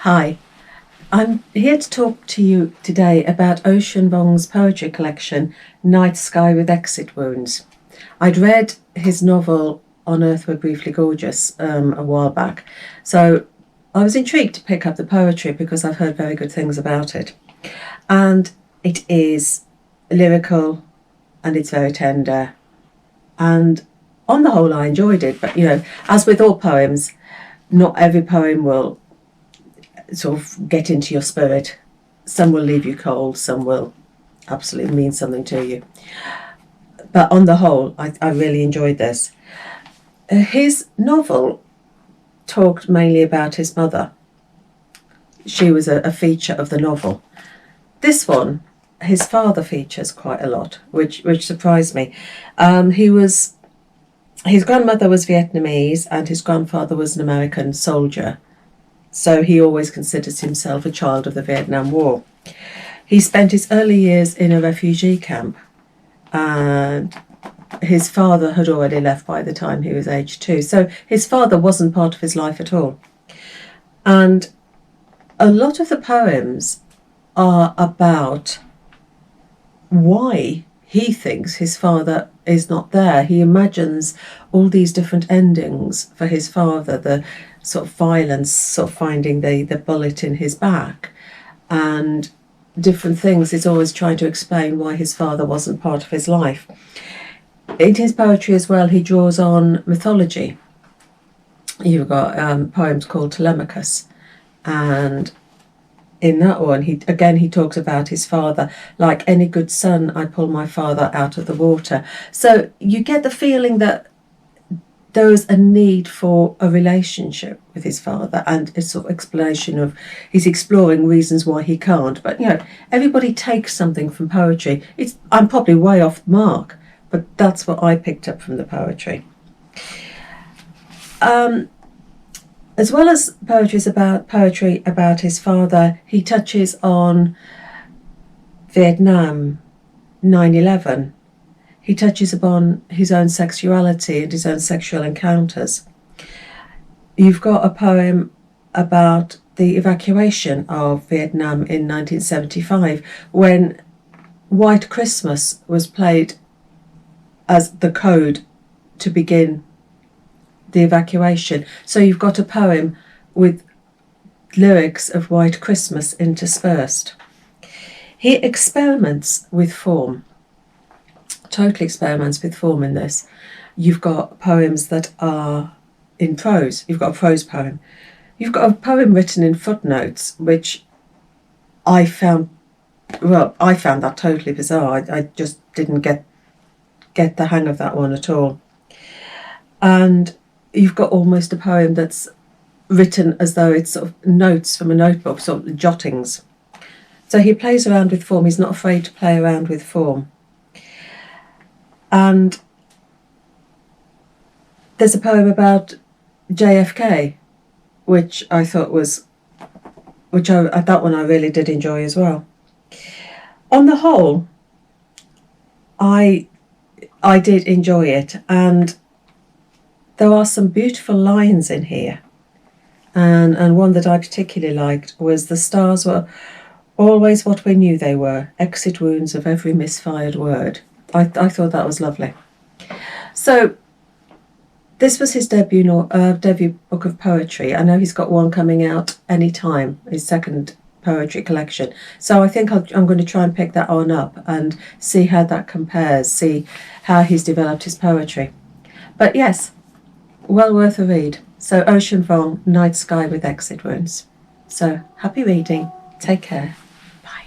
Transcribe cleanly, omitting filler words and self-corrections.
Hi, I'm here to talk to you today about Ocean Vuong's poetry collection, Night Sky with Exit Wounds. I'd read his novel On Earth We're Briefly Gorgeous a while back, so I was intrigued to pick up the poetry because I've heard very good things about it. And it is lyrical and it's very tender, and on the whole I enjoyed it, but as with all poems, not every poem will sort of get into your spirit. Some will leave you cold, some will absolutely mean something to you. But on the whole, I really enjoyed this. His novel talked mainly about his mother. She was a feature of the novel. This one, his father features quite a lot, which surprised me. His grandmother was Vietnamese and his grandfather was an American soldier. So he always considers himself a child of the Vietnam War. He spent his early years in a refugee camp, and his father had already left by the time he was age 2. So his father wasn't part of his life at all. And a lot of the poems are about why he thinks his father is not there. He imagines all these different endings for his father, the sort of violence, sort of finding the bullet in his back, and different things. He's always trying to explain why his father wasn't part of his life. In his poetry as well, he draws on mythology. You've got poems called Telemachus, and in that one, he talks about his father. Like any good son, I pull my father out of the water. So you get the feeling that there is a need for a relationship with his father, and a sort of explanation of he's exploring reasons why he can't. But everybody takes something from poetry. I'm probably way off the mark, but that's what I picked up from the poetry. As well as poetry about his father, he touches on Vietnam, 9/11. He touches upon his own sexuality and his own sexual encounters. You've got a poem about the evacuation of Vietnam in 1975, when White Christmas was played as the code to begin the evacuation. So you've got a poem with lyrics of White Christmas interspersed. He experiments with form, totally experiments with form in this. You've got poems that are in prose. You've got a prose poem. You've got a poem written in footnotes, which I found that totally bizarre. I just didn't get the hang of that one at all. And you've got almost a poem that's written as though it's sort of notes from a notebook, sort of jottings. So he plays around with form. He's not afraid to play around with form. And there's a poem about JFK, which I thought that one I really did enjoy as well. On the whole, I did enjoy it, and there are some beautiful lines in here, and one that I particularly liked was, "The stars were always what we knew they were, exit wounds of every misfired word." I thought that was lovely. So this was his debut book of poetry. I know he's got one coming out any time, his second poetry collection. So I think I'm going to try and pick that one up and see how that compares, see how he's developed his poetry. But yes, well worth a read. So Ocean Vuong, Night Sky with Exit Wounds. So happy reading. Take care. Bye.